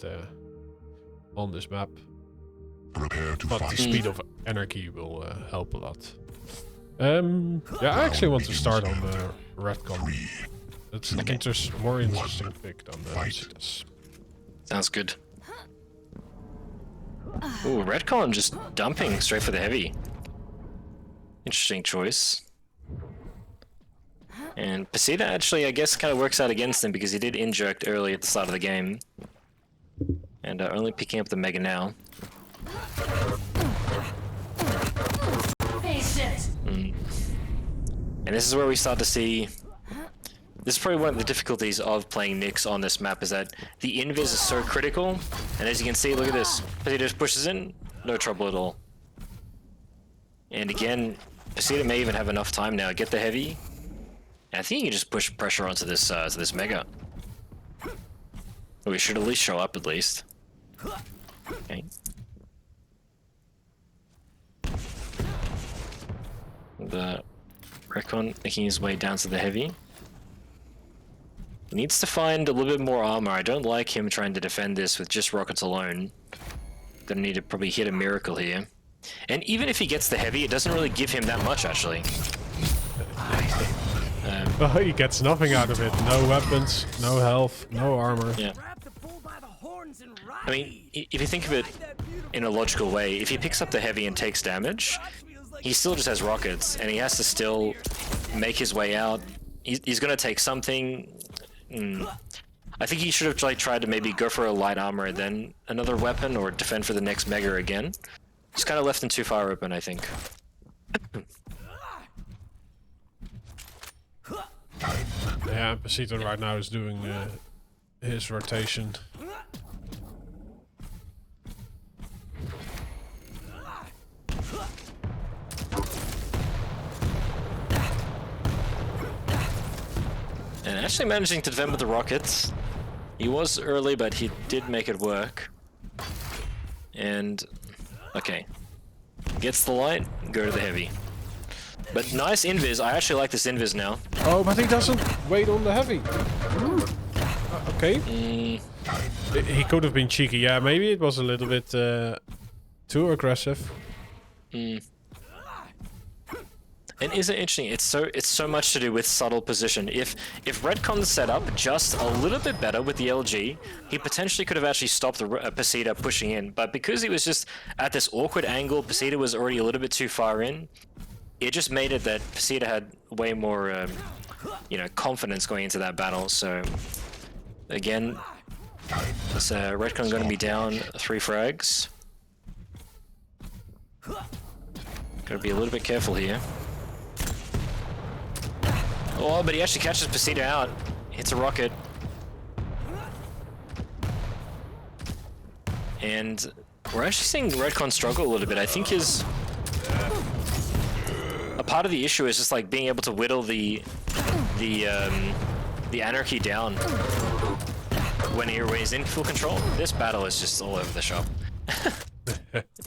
against on this map. Prepare to But fight. the speed of anarchy will help a lot. Yeah, I actually want to start on the Retc0n. It's an more interesting pick than the PASITAs. Sounds good. Ooh, Retc0n just dumping straight for the heavy. Interesting choice. And PASITA actually, I guess, kind of works out against him because he did inject early at the start of the game. And only picking up the Mega now. And this is where we start to see... This is probably one of the difficulties of playing Nyx on this map, is that the invis is so critical. And as you can see, look at this. PASITA just pushes in, no trouble at all. And again, PASITA may even have enough time now. Get the heavy. And I think you can just push pressure onto this Mega. Or we should at least show up at least. Okay. The Retc0n making his way down to the heavy. He needs to find a little bit more armor. I don't like him trying to defend this with just rockets alone. Gonna need to probably hit a miracle here. And even if he gets the heavy, it doesn't really give him that much actually. Well, he gets nothing out of it. No weapons, no health, no armor. Yeah. I mean, if you think of it in a logical way, if he picks up the heavy and takes damage, he still just has rockets, and he has to still make his way out. He's gonna take something. I think he should have tried to maybe go for a light armor, then another weapon, or defend for the next Mega again. Just kind of left him too far open, I think. Yeah, PASITA right now is doing his rotation. And actually managing to defend with the rockets. He was early, but he did make it work. And okay, gets the light, go to the heavy. But nice invis. I actually like this invis now. Oh, but he doesn't wait on the heavy. Okay. He could have been cheeky. Yeah, maybe it was a little bit too aggressive. And isn't it interesting? It's so much to do with subtle position. If Retc0n set up just a little bit better with the LG, he potentially could have actually stopped the PASITA pushing in. But because he was just at this awkward angle, PASITA was already a little bit too far in. It just made it that PASITA had way more, confidence going into that battle. So again, this Retc0n going to be down 3 frags. Got to be a little bit careful here. Oh, but he actually catches PASITA out. Hits a rocket. And we're actually seeing Retc0n struggle a little bit. I think a part of the issue is just like being able to whittle the anarchy down when he's in full control. This battle is just all over the shop.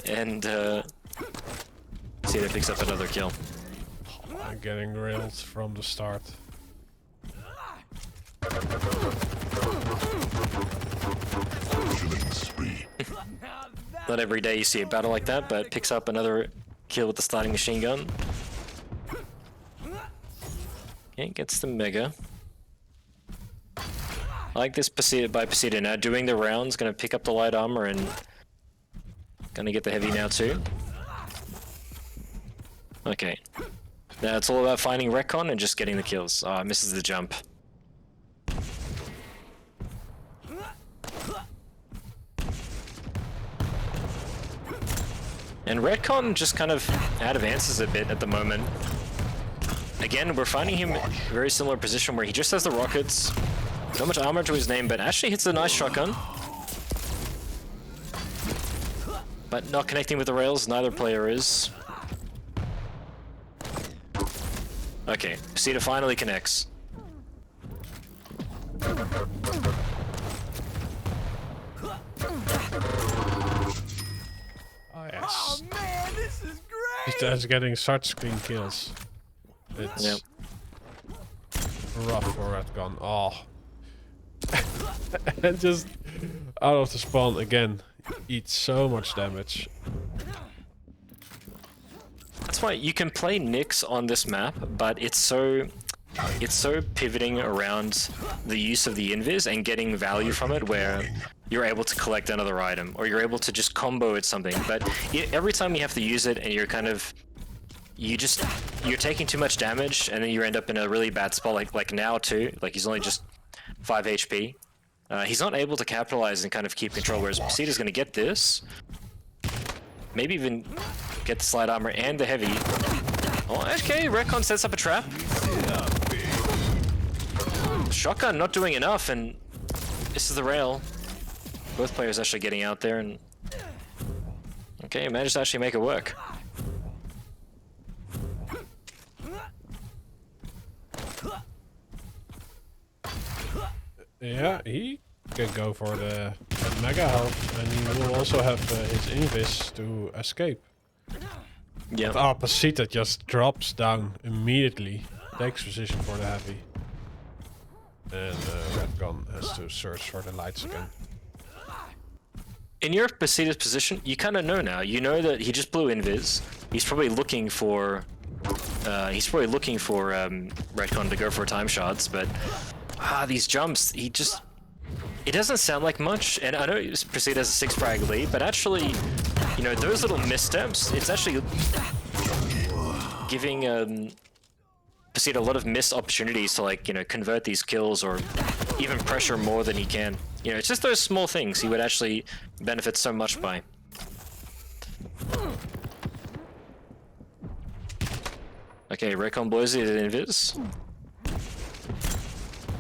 And PASITA picks up another kill. I'm getting railed from the start. Not every day you see a battle like that, but picks up another kill with the sliding machine gun. Okay, gets the Mega. I like this PASITA now. Doing the rounds, gonna pick up the light armor and gonna get the heavy now too. Okay. Now it's all about finding Retc0n and just getting the kills. Oh, misses the jump. And Retc0n just kind of out of answers a bit at the moment. Again, we're finding him in a very similar position where he just has the rockets, not much armor to his name, but actually hits a nice shotgun. But not connecting with the rails, neither player is. Okay, PASITA finally connects. Oh yes. Oh man, this is great! He's getting such clean kills. It's rough for Retc0n. Oh. And just out of the spawn again, eats so much damage. That's why you can play Nyx on this map, but it's so pivoting around the use of the invis and getting value from it, where you're able to collect another item, or you're able to just combo at something. But every time you have to use it, and you're kind of you're taking too much damage, and then you end up in a really bad spot. Like now too. Like he's only just 5 HP. He's not able to capitalize and kind of keep control. Whereas PASITA's going to get this, maybe even get the slide armor and the heavy. Oh, okay, Retc0n sets up a trap. Shotgun not doing enough, and this is the rail. Both players actually getting out there, and okay, managed to actually make it work. Yeah, he can go for the mega health, and he will also have his invis to escape. Yeah. Ah, PASITA just drops down immediately, takes position for the heavy, and Retc0n has to search for the lights again. In your PASITA's position, you kind of know now. You know that he just blew invis. He's probably looking for Retc0n to go for time shots, but these jumps, it doesn't sound like much. And I know PASITA has a 6 frag lead, but actually, you know, those little missteps, it's actually giving PASITA a lot of missed opportunities to, like, you know, convert these kills or even pressure more than he can. You know, it's just those small things he would actually benefit so much by. Okay, Retc0n blows it at invis.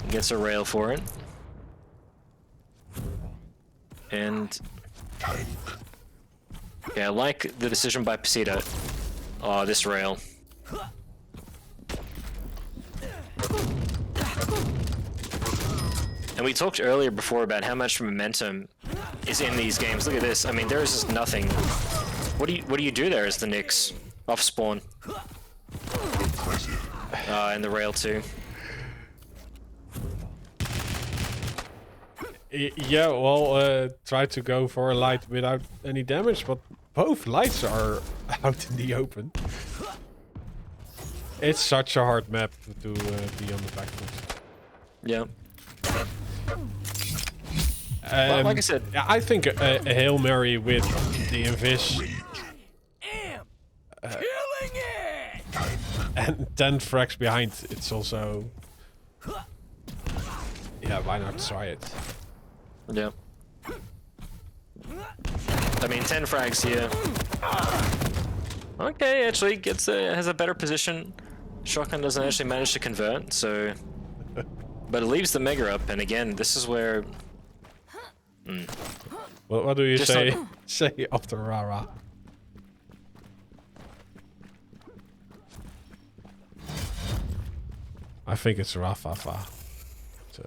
Gets a rail for it. And yeah, I like the decision by PASITA. Oh, this rail. And we talked earlier before about how much momentum is in these games. Look at this. I mean, there is just nothing. What do you do there as the Nyx off spawn? And the rail too. Yeah, well, try to go for a light without any damage, but both lights are out in the open. It's such a hard map to be on the back foot. Yeah. Well, like I said, I think a Hail Mary with the invis Killing it! and 10 frags behind, it's also... Yeah, why not try it? yeah. I mean, 10 frags here. Okay, actually has a better position. Shotgun doesn't actually manage to convert, so... But it leaves the mega up, and again, this is where... What do you Just say? like- Say after Rara. I think it's Rafafa. So,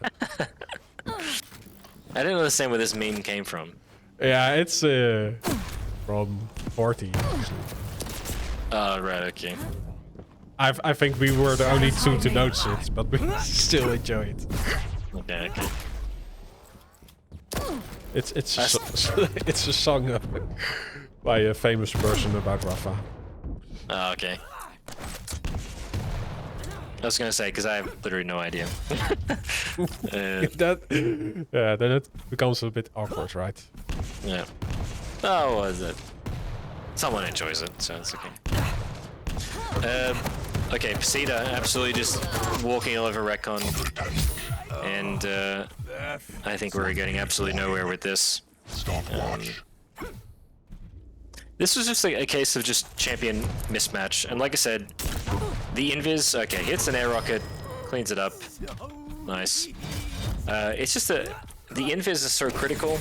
I didn't understand where this meme came from. yeah, it's from 40. Oh, right, okay. I think we were the only two to notice it, but we still enjoy it. Okay, okay. It's it's a song by a famous person about Rafa. Oh, okay. I was gonna say, because I have literally no idea. Yeah, then it becomes a bit awkward, right? Yeah. Oh, was it? Someone enjoys it, so it's okay. Okay, PASITA absolutely just walking all over Retc0n. And I think we're getting absolutely nowhere with this. This was just a case of just champion mismatch. And like I said, the invis, okay, hits an air rocket, cleans it up. Nice. It's just the invis is so critical.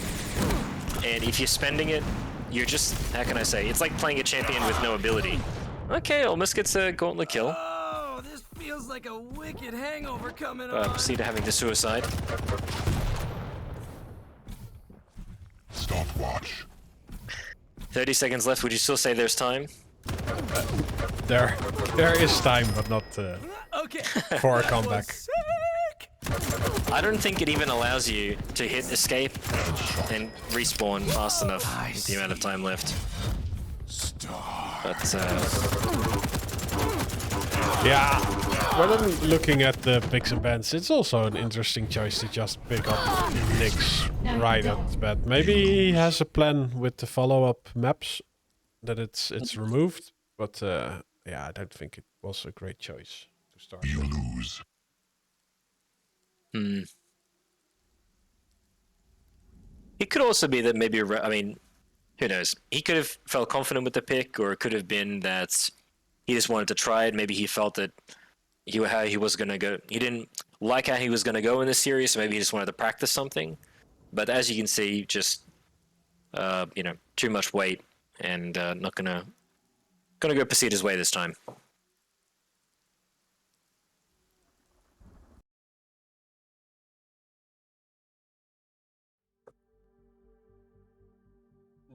And if you're spending it, you're just, how can I say, it's like playing a champion with no ability. Okay, almost gets a gauntlet kill. Oh, this feels like a wicked hangover coming on. PASITA having the suicide. Stopwatch. 30 seconds left, would you still say there's time? There is time, but not Okay. for a that was comeback. sick. I don't think it even allows you to hit escape and respawn fast enough with the amount of time left. But Yeah, when I'm looking at the picks and bans, it's also an interesting choice to just pick up Nyx right at the bat. Maybe he has a plan with the follow-up maps that it's removed, but yeah, I don't think it was a great choice to start. You lose. it could also be that maybe, I mean, who knows? He could have felt confident with the pick, or it could have been that he just wanted to try it. Maybe he felt that how he was going to go. He didn't like how he was going to go in this series, so maybe he just wanted to practice something. But as you can see, just you know, too much weight, and not gonna go PASITA's way this time.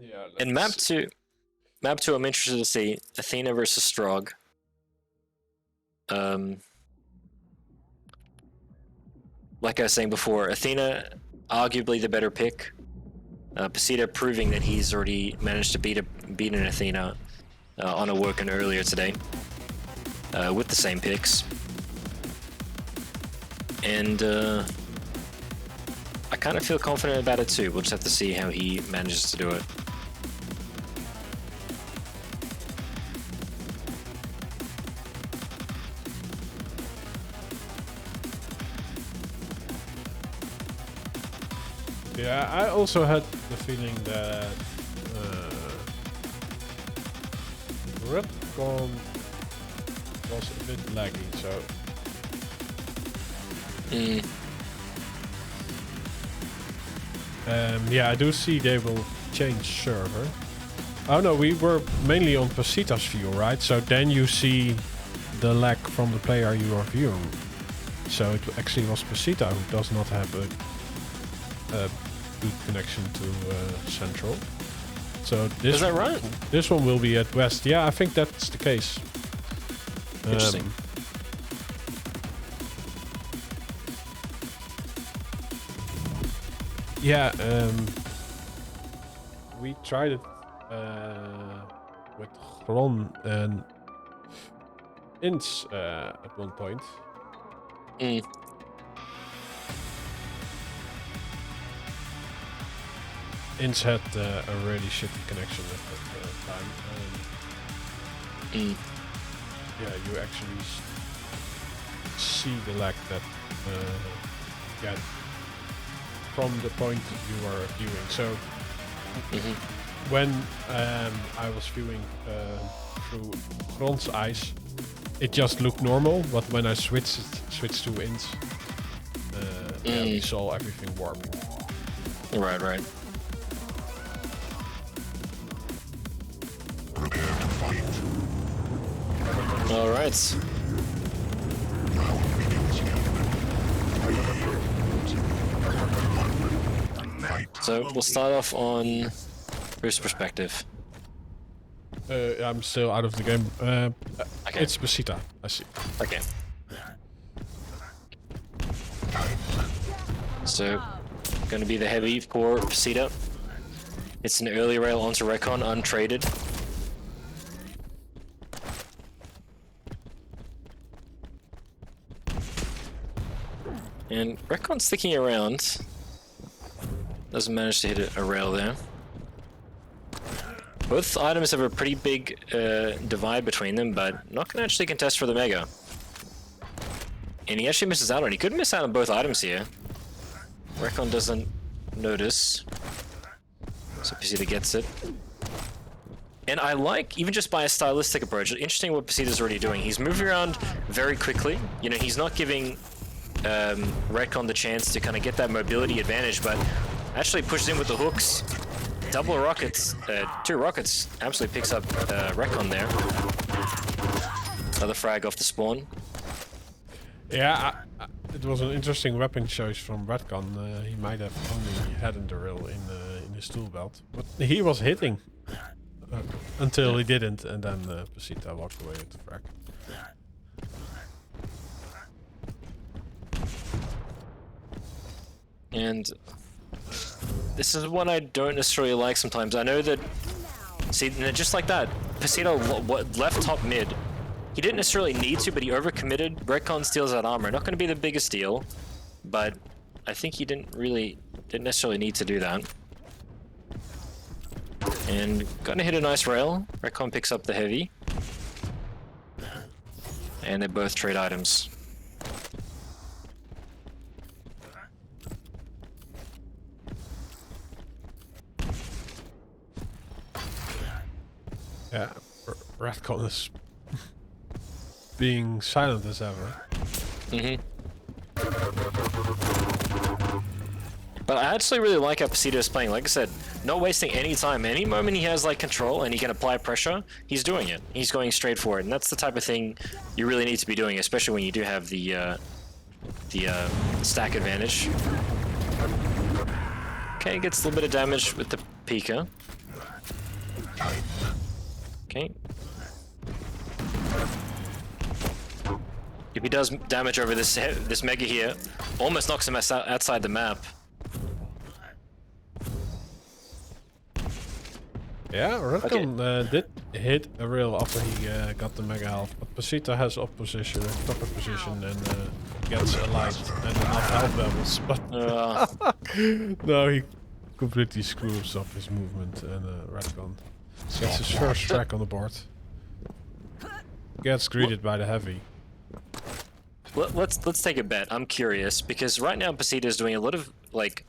Yeah. And map two, I'm interested to see Athena versus Strog. Like I was saying before, Athena arguably the better pick. PASITA proving that he's already managed to beat an Athena on a Workin earlier today with the same picks. And I kind of feel confident about it too. We'll just have to see how he manages to do it. Yeah, I also had the feeling that Retc0n was a bit laggy, so yeah, I do see they will change server. Oh no, we were mainly on PASITA's view, right? So then you see the lag from the player you are viewing. So it actually was PASITA who does not have a good connection to Central. So this Is that right? This one will be at West. Yeah, I think that's the case. Interesting. Yeah, we tried it with Ron and Ins at one point. Ins had a really shitty connection at that time. Yeah, you actually see the lag that yeah, from the point you are viewing. So when I was viewing through Ron's eyes, it just looked normal. But when I switched to Ins, yeah, we saw everything warping. Right. Prepare to fight. All right. So we'll start off on Bruce's perspective. I'm still out of the game. Okay. It's PASITA, I see. Okay. So, going to be the heavy for PASITA. It's an early rail onto Retc0n, untraded. And Retc0n's sticking around. Doesn't manage to hit a rail there. Both items have a pretty big divide between them, but not going to actually contest for the Mega. And he actually misses out on it. He could miss out on both items here. Retc0n doesn't notice. So PASITA gets it. And I like, even just by a stylistic approach, it's interesting what PASITA's already doing. He's moving around very quickly. You know, he's not giving Retc0n the chance to kind of get that mobility advantage, but actually pushes in with the hooks. Double rockets, 2 rockets, absolutely picks up Retc0n there. Another frag off the spawn. Yeah, it was an interesting weapon choice from Retc0n. He might have only had a drill in his tool belt, but he was hitting until he didn't, and then PASITA walked away with the frag. And this is one I don't necessarily like sometimes. I know that, see, just like that, PASITA left top mid. He didn't necessarily need to, but he overcommitted. Retc0n steals that armor. Not going to be the biggest deal, but I think he didn't necessarily need to do that. And gonna hit a nice rail. Retc0n picks up the heavy. And they both trade items. Yeah, Retc0n is being silent as ever. But I actually really like how PASITA is playing. Like I said, not wasting any time. Any moment he has like control and he can apply pressure, he's doing it. He's going straight for it, and that's the type of thing you really need to be doing, especially when you do have the stack advantage. Okay, gets a little bit of damage with the Pika. Okay. If he does damage over this Mega here, almost knocks him outside the map. Yeah, Retc0n did hit a rail after he got the Mega Health, but PASITA has opposition, proper position, and gets a light and enough health levels, but no, he completely screws up his movement, and Retc0n gets his first track on the board. Gets greeted by the heavy. Let's take a bet. I'm curious because right now PASITA is doing a lot of like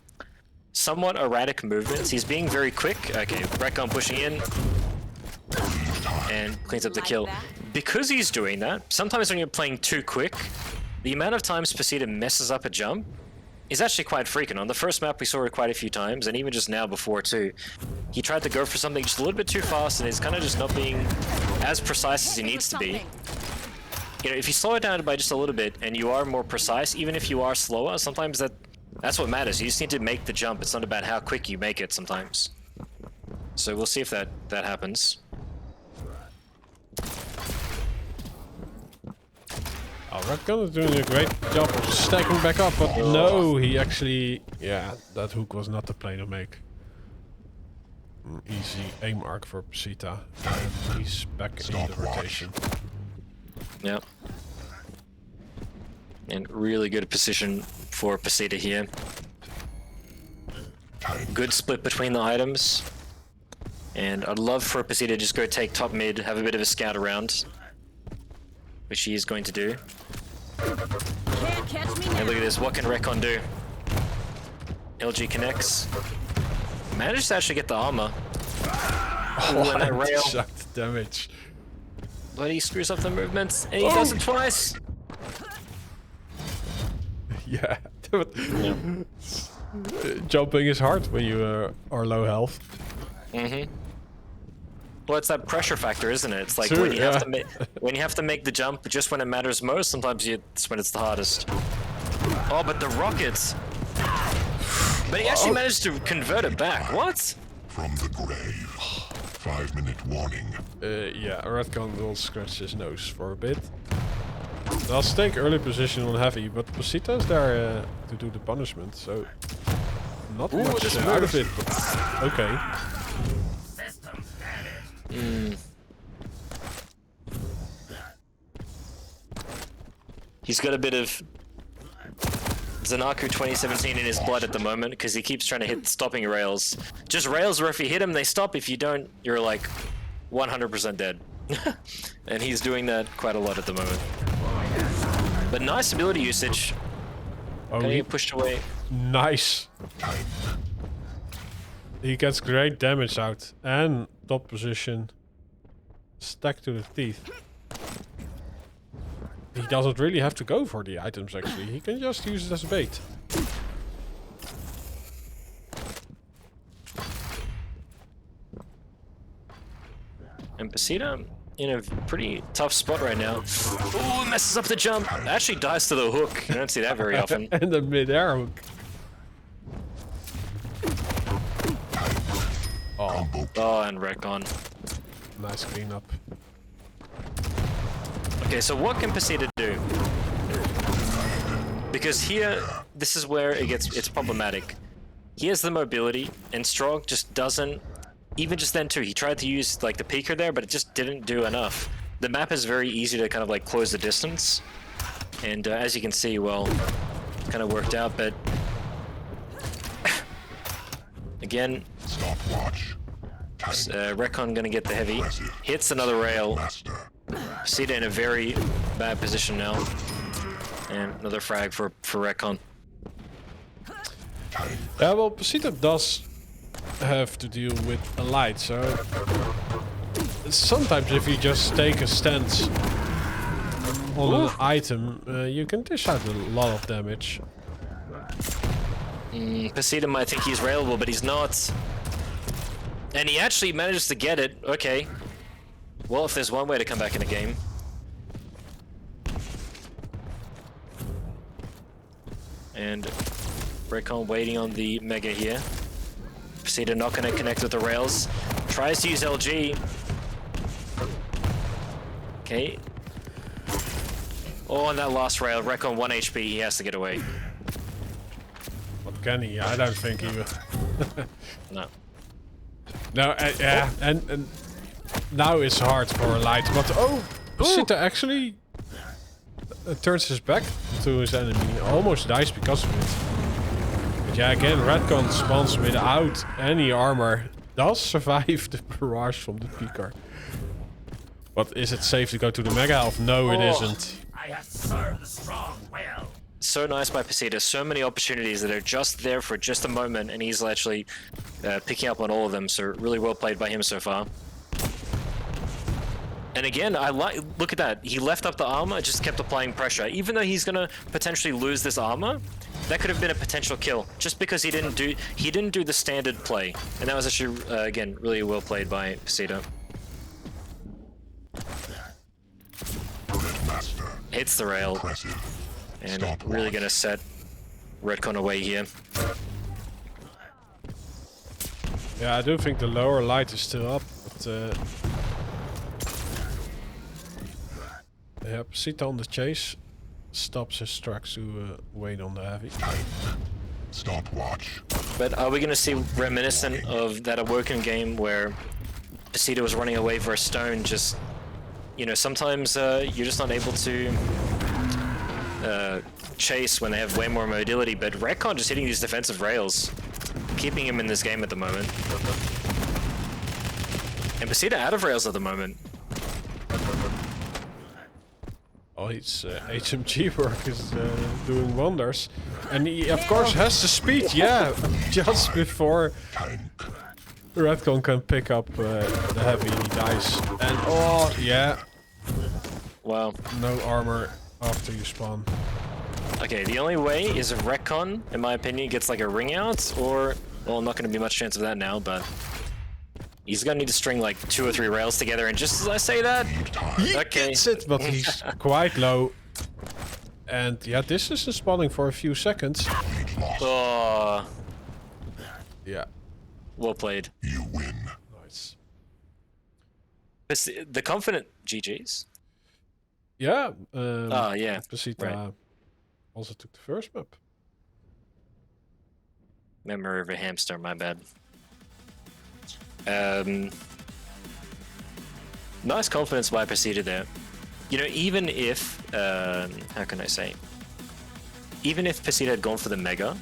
somewhat erratic movements. He's being very quick. Okay, Retc0n pushing in and cleans up the kill. Because he's doing that, sometimes when you're playing too quick, the amount of times PASITA messes up a jump is actually quite freaking. On the first map we saw it quite a few times, and even just now before too. He tried to go for something just a little bit too fast and he's kind of just not being as precise as he needs to be. You know, if you slow it down by just a little bit and you are more precise, even if you are slower, sometimes that's what matters. You just need to make the jump. It's not about how quick you make it sometimes. So we'll see if that happens. Oh, Retc0n is doing a great job of stacking back up, but no, he actually... Yeah, that hook was not the play to make. Easy aim arc for PASITA, and he's back in the rotation. Yeah. And really good position for PASITA here. Good split between the items. And I'd love for PASITA to just go take top mid, have a bit of a scout around. Which he is going to do. Can't catch me now. And look at this, what can Retc0n do? LG connects. Managed to actually get the armor. Oh, and that rail. Sucked damage. But he screws up the movements, and he does it twice! Yeah. Jumping is hard when you are low health. Well, it's that pressure factor, isn't it? It's like True, when you yeah. when you have to make the jump just when it matters most, sometimes it's when it's the hardest. Oh, but the rockets! But he actually managed to convert it back. What? From the grave. 5-minute warning. Yeah, Retc0n will scratch his nose for a bit. They'll take early position on heavy, but PASITA is there to do the punishment, so not much out of it, but okay. He's got a bit of Zanaku 2017 in his blood at the moment because he keeps trying to hit stopping rails. Just rails where if you hit them, they stop. If you don't, you're like 100% dead. And he's doing that quite a lot at the moment. But nice ability usage. Oh, Getting it pushed away. Nice. He gets great damage out and top position. Stacked to the teeth. He doesn't really have to go for the items actually. He can just use it as bait. And PASITA in a pretty tough spot right now. Ooh, messes up the jump. Actually dies to the hook. You don't see that very often. And the mid-air hook. Oh, and Retc0n. Nice cleanup. Okay, so what can PASITA do? Because here, this is where it's problematic. He has the mobility, and Strog just doesn't. Even just then too, he tried to use like the peeker there, but it just didn't do enough. The map is very easy to kind of like close the distance, and as you can see, well, kind of worked out, but again, Stopwatch. Retc0n gonna get the heavy, hits another rail. PASITA in a very bad position now, and another frag for Retc0n. Yeah, well, PASITA does have to deal with a light, so sometimes if you just take a stance on an item, you can dish out a lot of damage. PASITA might think he's railable, but he's not. And he actually manages to get it. Okay. Well, if there's one way to come back in the game. And Retc0n waiting on the Mega here. PASITA not going to connect with the rails. Tries to use LG. Okay. Oh, on that last rail, Retc0n 1 HP. He has to get away. What can he? I don't think he will. No. No, yeah, and now it's hard for a light, but PASITA actually turns his back to his enemy, almost dies because of it. But yeah, again, Retc0n spawns without any armor, does survive the barrage from the Peaker. But is it safe to go to the Mega Health? No, it isn't. I have served the strong well. So nice by PASITA. So many opportunities that are just there for just a moment, and he's actually picking up on all of them. So really well played by him so far. And again, look at that. He left up the armor, just kept applying pressure. Even though he's gonna potentially lose this armor, that could have been a potential kill, just because he didn't do the standard play. And that was actually again really well played by PASITA. Hits the rail. Impressive. And really gonna set Retc0n away here. Yeah, I do think the lower light is still up, but yeah, PASITA on the chase stops his trucks to wait on the heavy. Stopwatch. But are we gonna see reminiscent of that Awoken game where PASITA was running away for a stone? Just, you know, sometimes you're just not able to chase when they have way more mobility, but Retc0n just hitting these defensive rails, keeping him in this game at the moment. And PASITA out of rails at the moment. Oh, his HMG work is doing wonders. And he, of course, has the speed, yeah, just before Retc0n can pick up the heavy, he dies. And, oh, yeah. Wow. No armor after you spawn. Okay, the only way is if Retc0n, in my opinion, gets like a ring out, or, well, not going to be much chance of that now, but he's going to need to string like 2 or 3 rails together, and just as I say that, He okay. gets it, but he's quite low. And yeah, this is spawning for a few seconds. Oh, Yeah, well played. You win. nice. The confident GGs. Yeah, Yeah, PASITA right. also took the first map. Memory of a hamster, my bad. Nice confidence by PASITA there. You know, even if, how can I say? Even if PASITA had gone for the Mega,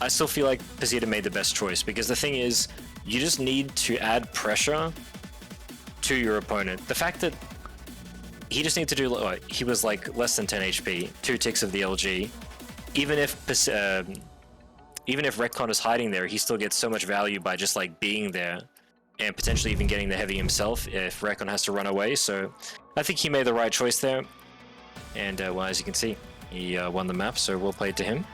I still feel like PASITA made the best choice, because the thing is, you just need to add pressure to your opponent. The fact that he just needs to do, he was like less than 10 HP, 2 ticks of the LG. Even if Retc0n is hiding there, he still gets so much value by just like being there, and potentially even getting the heavy himself if Retc0n has to run away. So I think he made the right choice there. And well, as you can see, he won the map, so well played to him.